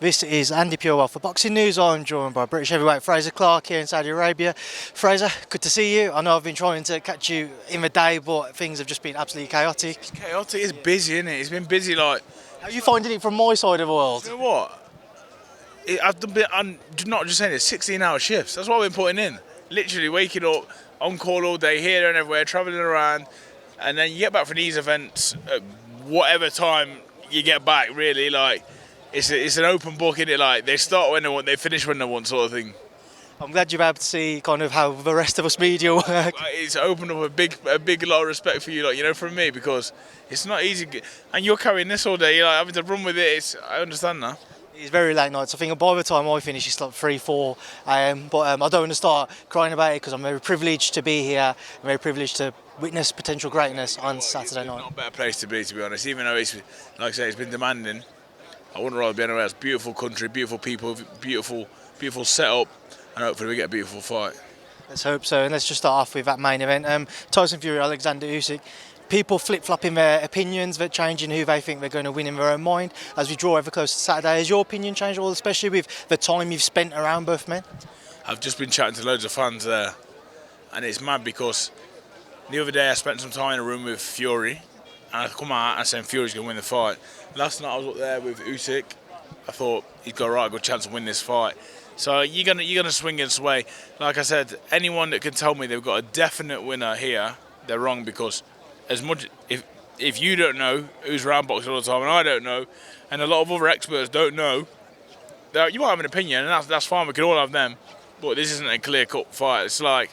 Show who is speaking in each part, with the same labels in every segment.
Speaker 1: This is Andi Purewal for Boxing News. I'm joined by British heavyweight Frazer Clarke here in Saudi Arabia. Frazer, good to see you. I know I've been trying to catch you in the day, but things have just been absolutely chaotic.
Speaker 2: It's chaotic, it's busy, isn't it? It's been busy, like...
Speaker 1: How are you finding it from my side of the world?
Speaker 2: You know what? I've done, I'm not just saying it, 16-hour shifts. That's what I've been putting in. Literally waking up, on call all day, here and everywhere, travelling around, and then you get back from these events at whatever time you get back, really, like... It's an open book, isn't it? Like, they start when they want, they finish when they want, sort of thing.
Speaker 1: I'm glad you're able to see kind of how the rest of us media work.
Speaker 2: It's opened up a big lot of respect for you, like, you know, from me, because it's not easy. And you're carrying this all day, you're like having to run with it. I understand now.
Speaker 1: It's very late nights. I think by the time I finish, it's like 3, 4 a.m. But I don't want to start crying about it because I'm very privileged to be here. I'm very privileged to witness potential greatness on Saturday night.
Speaker 2: It's not a better place to be honest. Even though it's, like I say, it's been demanding. I wouldn't rather be anywhere else. Beautiful country, beautiful people, beautiful setup, and hopefully we get a beautiful fight.
Speaker 1: Let's hope so. And let's just start off with that main event. Tyson Fury, Alexander Usyk. People flip-flopping their opinions, they're changing who they think they're going to win in their own mind. As we draw ever closer to Saturday, has your opinion changed at all, especially with the time you've spent around both men?
Speaker 2: I've just been chatting to loads of fans there, and it's mad because the other day I spent some time in a room with Fury, and I come out and said Fury's going to win the fight. Last night I was up there with Usyk. I thought he's got a good chance to win this fight. So you're gonna swing and sway. Like I said, anyone that can tell me they've got a definite winner here, they're wrong, because as much if you don't know who's around boxing all the time, and I don't know, and a lot of other experts don't know, you might have an opinion, and that's fine. We can all have them, but this isn't a clear-cut fight. It's like,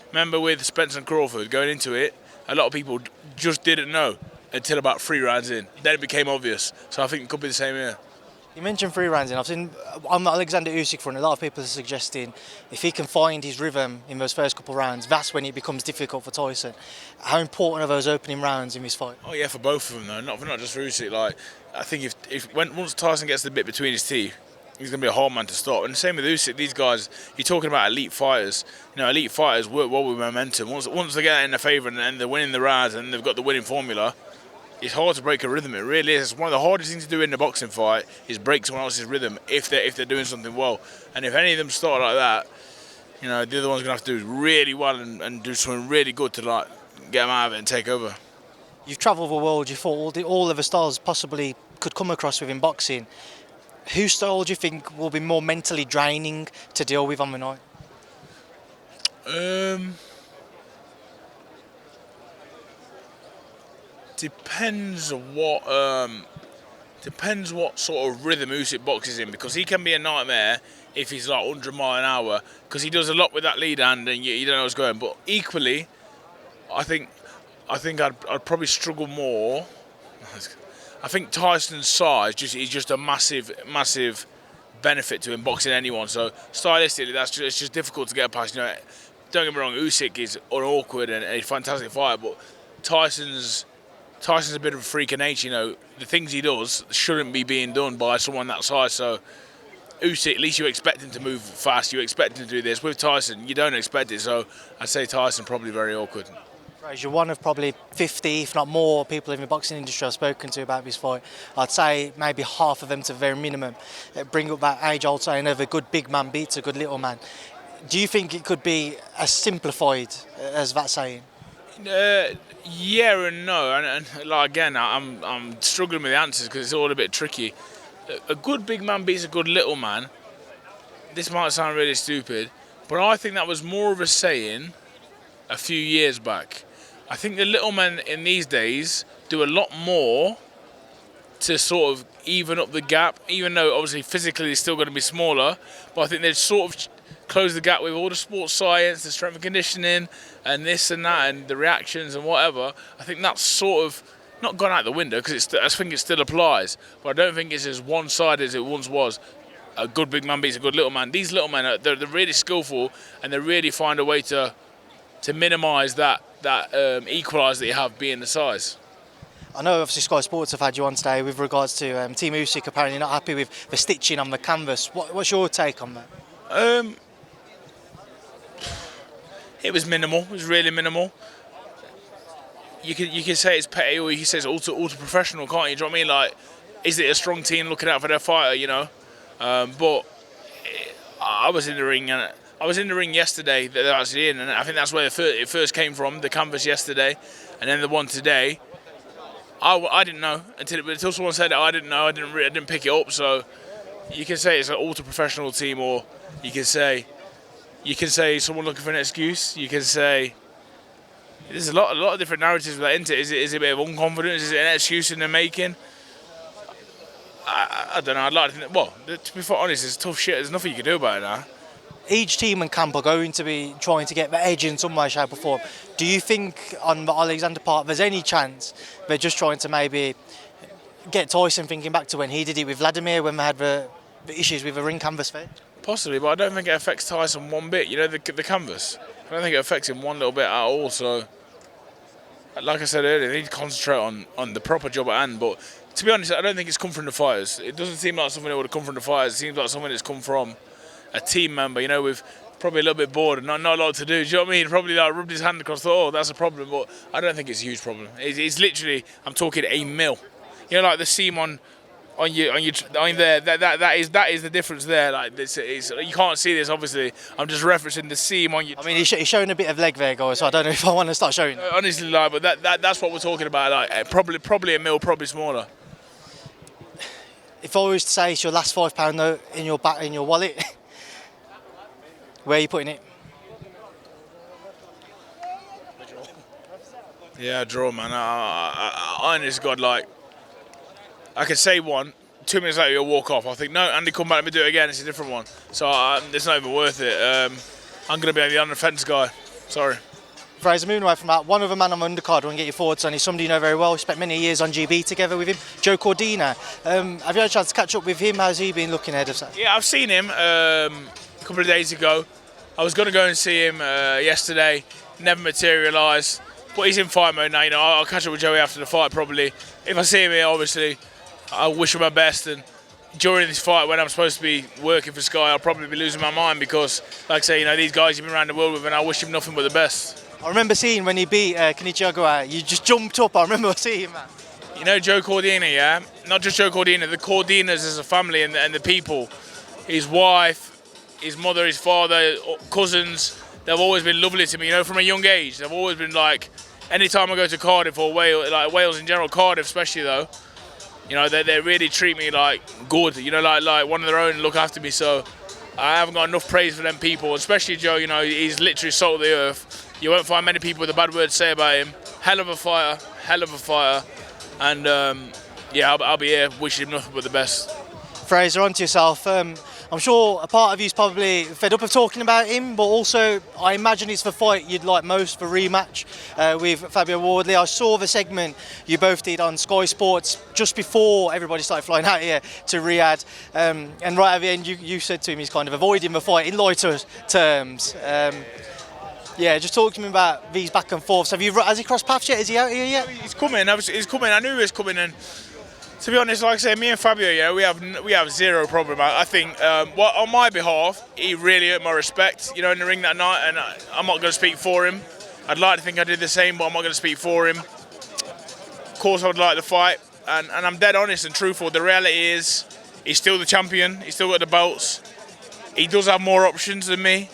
Speaker 2: remember with Spencer and Crawford going into it, a lot of people just didn't know until about 3 rounds in. Then it became obvious. So I think it could be the same here.
Speaker 1: You mentioned 3 rounds in. I've seen on the Alexander Usyk front, a lot of people are suggesting if he can find his rhythm in those first couple of rounds, that's when it becomes difficult for Tyson. How important are those opening rounds in this fight?
Speaker 2: Oh yeah, for both of them though, not just for Usyk. Like, I think once Tyson gets the bit between his teeth, he's going to be a hard man to stop. And the same with Usyk. These guys, you're talking about elite fighters. You know, elite fighters work well with momentum. Once they get in their favour and they're winning the rounds and they've got the winning formula, it's hard to break a rhythm. It really is. It's one of the hardest things to do in a boxing fight is break someone else's rhythm if they're doing something well. And if any of them start like that, you know, the other one's going to have to do really well and do something really good to like get them out of it and take over.
Speaker 1: You've travelled the world. You thought all of the styles possibly could come across within boxing. Whose style do you think will be more mentally draining to deal with on the night?
Speaker 2: Depends what sort of rhythm Usyk boxes in, because he can be a nightmare if he's like 100 miles an hour, because he does a lot with that lead hand and you don't know what's going. But equally, I think I'd probably struggle more. I think Tyson's size is just a massive benefit to him boxing anyone. So stylistically, it's just difficult to get past. You know, don't get me wrong, Usyk is awkward and a fantastic fighter, but Tyson's a bit of a freak of nature. You know, the things he does shouldn't be being done by someone that size. So Usyk, at least you expect him to move fast. You expect him to do this. With Tyson, you don't expect it. So I'd say Tyson probably very awkward.
Speaker 1: You're one of probably 50, if not more, people in the boxing industry I've spoken to about this fight. I'd say maybe half of them to the very minimum bring up that age-old saying of a good big man beats a good little man. Do you think it could be as simplified as that saying? Yeah
Speaker 2: and no, and like again, I'm struggling with the answers because it's all a bit tricky. A good big man beats a good little man. This might sound really stupid, but I think that was more of a saying a few years back. I think the little men in these days do a lot more to sort of even up the gap, even though obviously physically they're still going to be smaller, but I think they've sort of closed the gap with all the sports science, the strength and conditioning, and this and that, and the reactions and whatever. I think that's sort of not gone out the window, because I think it still applies, but I don't think it's as one-sided as it once was. A good big man beats a good little man. These little men, they're really skillful, and they really find a way to minimise that equaliser that you have being the size.
Speaker 1: I know obviously Sky Sports have had you on today with regards to Team Usyk apparently not happy with the stitching on the canvas. What's your take on that?
Speaker 2: It was minimal. It was really minimal. You can say it's petty, or you can say it's ultra professional, can't you? Do you know what I mean? Like, is it a strong team looking out for their fighter? You know, But I was in the ring, and I was in the ring yesterday that they're actually in, and I think that's where it first came from, the canvas yesterday, and then the one today. I didn't know until someone said it. I didn't know. I didn't pick it up. So you can say it's an ultra-professional team, or you can say someone looking for an excuse. You can say there's a lot of different narratives with that, isn't it? Is it a bit of unconfidence? Is it an excuse in the making? I don't know. I'd like to think. Well, to be honest, it's tough shit. There's nothing you can do about it now.
Speaker 1: Each team and camp are going to be trying to get the edge in some way, shape or form. Do you think on the Alexander part there's any chance they're just trying to maybe get Tyson thinking back to when he did it with Vladimir when they had the issues with the ring canvas there?
Speaker 2: Possibly, but I don't think it affects Tyson one bit. You know, the canvas. I don't think it affects him one little bit at all. So, like I said earlier, they need to concentrate on the proper job at hand. But to be honest, I don't think it's come from the fighters. It doesn't seem like something that would have come from the fighters. It seems like something that's come from a team member, you know, with probably a little bit bored and not a lot to do. Do you know what I mean? Probably like rubbed his hand across, thought, oh, that's a problem. But I don't think it's a huge problem. It's literally, I'm talking a mil. You know, like the seam on there. That is the difference there. Like you can't see this, obviously. I'm just referencing the seam on your.
Speaker 1: I mean, he's showing a bit of leg there, guys. So I don't know if I want to start showing.
Speaker 2: Honestly, like, but that's what we're talking about. Like probably a mil, probably smaller.
Speaker 1: If I was to say it's your last £5 note in your wallet, where are you putting it?
Speaker 2: Yeah, draw, man. I honestly, God, like, I could say one, 2 minutes later you'll walk off. I think, no, Andy, come back, let me do it again. It's a different one. So it's not even worth it. I'm going to be the on the fence guy. Sorry.
Speaker 1: Frazer, moving away from that, one other man on the undercard I want to get your thoughts on is somebody you know very well. You spent many years on GB together with him, Joe Cordina. Have you had a chance to catch up with him? How's he been looking ahead of that?
Speaker 2: Yeah, I've seen him a couple of days ago. I was going to go and see him yesterday, never materialised. But he's in fight mode now. You know, I'll catch up with Joey after the fight probably. If I see him here, obviously, I wish him my best. And during this fight, when I'm supposed to be working for Sky, I'll probably be losing my mind because, like I say, you know, these guys you've been around the world with, and I wish him nothing but the best.
Speaker 1: I remember seeing when he beat Kenichi Ogawa, you just jumped up. I remember seeing that.
Speaker 2: You know Joe Cordina, yeah? Not just Joe Cordina, the Cordinas as a family and the people. His wife, his mother, his father, cousins, they've always been lovely to me, you know, from a young age. They've always been like, anytime I go to Cardiff or Wales, like Wales in general, Cardiff especially though, you know, they really treat me like good, you know, like one of their own, look after me. So I haven't got enough praise for them people, especially Joe. You know, he's literally salt of the earth. You won't find many people with a bad word to say about him. Hell of a fighter, and yeah, I'll be here wishing him nothing but the best.
Speaker 1: Frazer, on to yourself. I'm sure a part of you's probably fed up of talking about him, but also I imagine it's the fight you'd like most for rematch with Fabio Wardley. I saw the segment you both did on Sky Sports just before everybody started flying out here to Riyadh, and right at the end you said to him he's kind of avoiding the fight in lighter terms. Yeah, just talk to me about these back and forths. Has he crossed paths yet? Is he out here yet?
Speaker 2: He's coming. He's coming. I knew he was coming, and to be honest, like I said, me and Fabio, yeah, we have zero problem. I think, on my behalf, he really earned my respect, you know, in the ring that night, and I'm not going to speak for him. I'd like to think I did the same, but I'm not going to speak for him. Of course, I would like the fight, and I'm dead honest and truthful. The reality is, he's still the champion. He's still got the belts. He does have more options than me.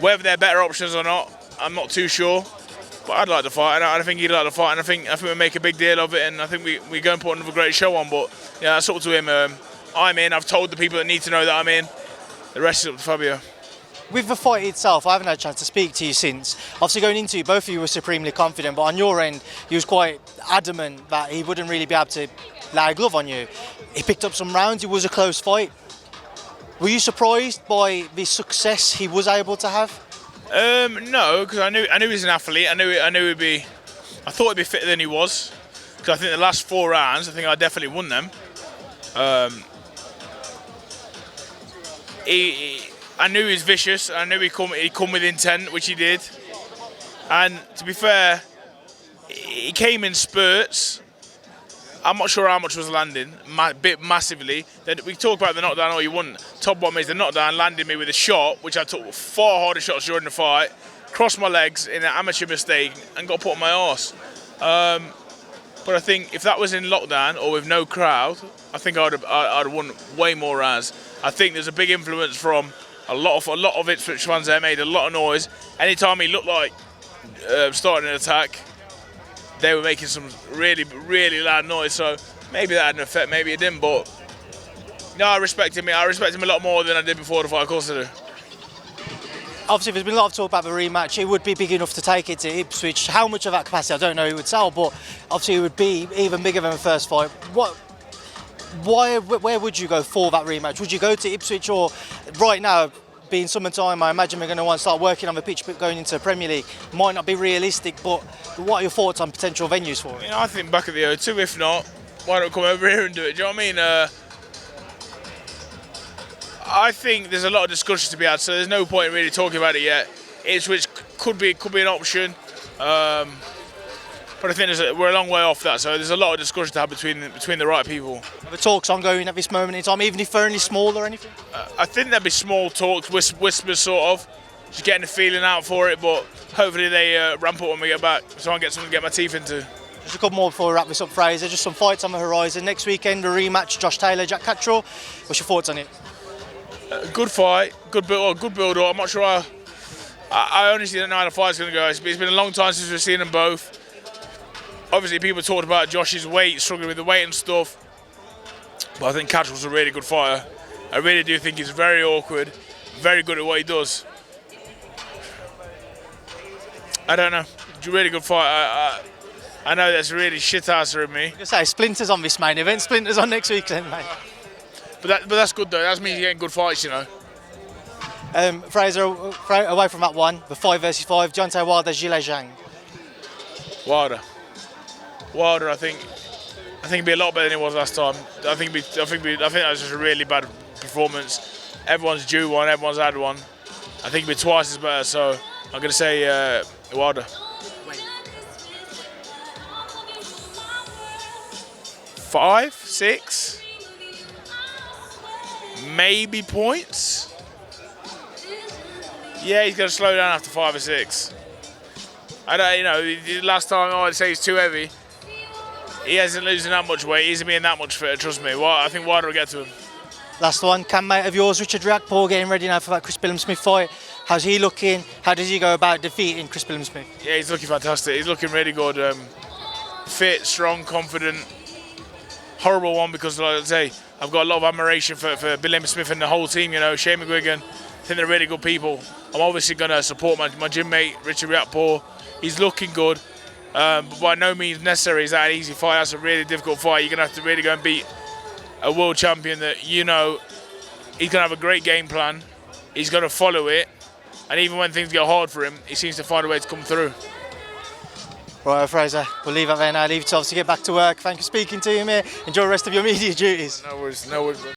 Speaker 2: Whether they're better options or not, I'm not too sure. But I'd like to fight, and I think he'd like to fight, and I think we make a big deal of it, and I think we go and put another great show on. But yeah, that's up to him. I'm in. I've told the people that need to know that I'm in. The rest is up to Fabio.
Speaker 1: With the fight itself, I haven't had a chance to speak to you since. Obviously, going into it, both of you were supremely confident, but on your end, you was quite adamant that he wouldn't really be able to lay a glove on you. He picked up some rounds. It was a close fight. Were you surprised by the success he was able to have?
Speaker 2: No, because I knew he was an athlete. I thought he'd be fitter than he was. Because I think the last 4 rounds, I think I definitely won them. I knew he was vicious. I knew he'd come with intent, which he did. And to be fair, he came in spurts. I'm not sure how much was landing, massively. We talk about the knockdown all you want. Top bottom is the knockdown landed me with a shot, which I took far harder shots during the fight, crossed my legs in an amateur mistake, and got put on my arse. But I think if that was in lockdown or with no crowd, I think I'd have won way more rounds. I think there's a big influence from a lot of Ipswich fans there made a lot of noise. Anytime he looked like starting an attack, they were making some really, really loud noise. So maybe that had an effect, maybe it didn't. But no, I respect him. I respect him a lot more than I did before the fight. Of course I do.
Speaker 1: Obviously, there's been a lot of talk about the rematch. It would be big enough to take it to Ipswich. How much of that capacity, I don't know who would sell, but obviously it would be even bigger than the first fight. Where would you go for that rematch? Would you go to Ipswich, or right now, being summertime, I imagine we're going to want to start working on the pitch, but going into the Premier League might not be realistic, but what are your thoughts on potential venues for it?
Speaker 2: I think back at the O2, if not, why don't we come over here and do it? Do you know what I mean? I think there's a lot of discussion to be had, so there's no point in really talking about it yet. Ipswich could be an option, but I think we're a long way off that, so there's a lot of discussion to have between the right people.
Speaker 1: Are the talks ongoing at this moment in time, even if they're only small or anything?
Speaker 2: I think there'll be small talks, whispers sort of, just getting a feeling out for it, but hopefully they ramp up when we get back, so I can get something to get my teeth into.
Speaker 1: Just a couple more before we wrap this up, Frazer. Just some fights on the horizon. Next weekend, a rematch, Josh Taylor, Taylor-Catterall. What's your thoughts on it?
Speaker 2: Good fight, good build up. I'm not sure. I honestly don't know how the fight's going to go. It's been a long time since we've seen them both. Obviously, people talked about Josh's weight, struggling with the weight and stuff. But I think Catterall's a really good fighter. I really do think he's very awkward, very good at what he does. I don't know. It's a really good fight. I know that's really shit-asser in me.
Speaker 1: I was going to say, splinters on this main event, splinters on next weekend, mate.
Speaker 2: But that's good though. That means you're getting good fights, you know.
Speaker 1: Frazer, away from that one, the 5 versus 5, Deontay Wilder, Zhang.
Speaker 2: Wilder, I think it'd be a lot better than it was last time. I think that was just a really bad performance. Everyone's due one, everyone's had one. I think it'd be twice as better. So I'm gonna say Wilder. 5, 6. Maybe points. Yeah, he's going to slow down after 5 or 6. I don't, last time I'd say he's too heavy. He hasn't losing that much weight. He isn't being that much fitter, trust me. I think Wilder will get to him.
Speaker 1: Last one, campmate of yours, Richard Riakporhe, getting ready now for that Chris Billam-Smith fight. How's he looking? How does he go about defeating Chris Billam-Smith?
Speaker 2: Yeah, he's looking fantastic. He's looking really good. Fit, strong, confident. Horrible one because, like I say, I've got a lot of admiration for Billam-Smith and the whole team, you know, Shane McGuigan. I think they're really good people. I'm obviously going to support my gym mate, Richard Riakporhe. He's looking good, but by no means necessary is that an easy fight. That's a really difficult fight. You're going to have to really go and beat a world champion that, you know, he's going to have a great game plan. He's going to follow it. And even when things get hard for him, he seems to find a way to come through.
Speaker 1: Right, Frazer, we'll leave it there now. Leave it to obviously get back to work. Thank you for speaking to me. Enjoy the rest of your media duties.
Speaker 2: No worries.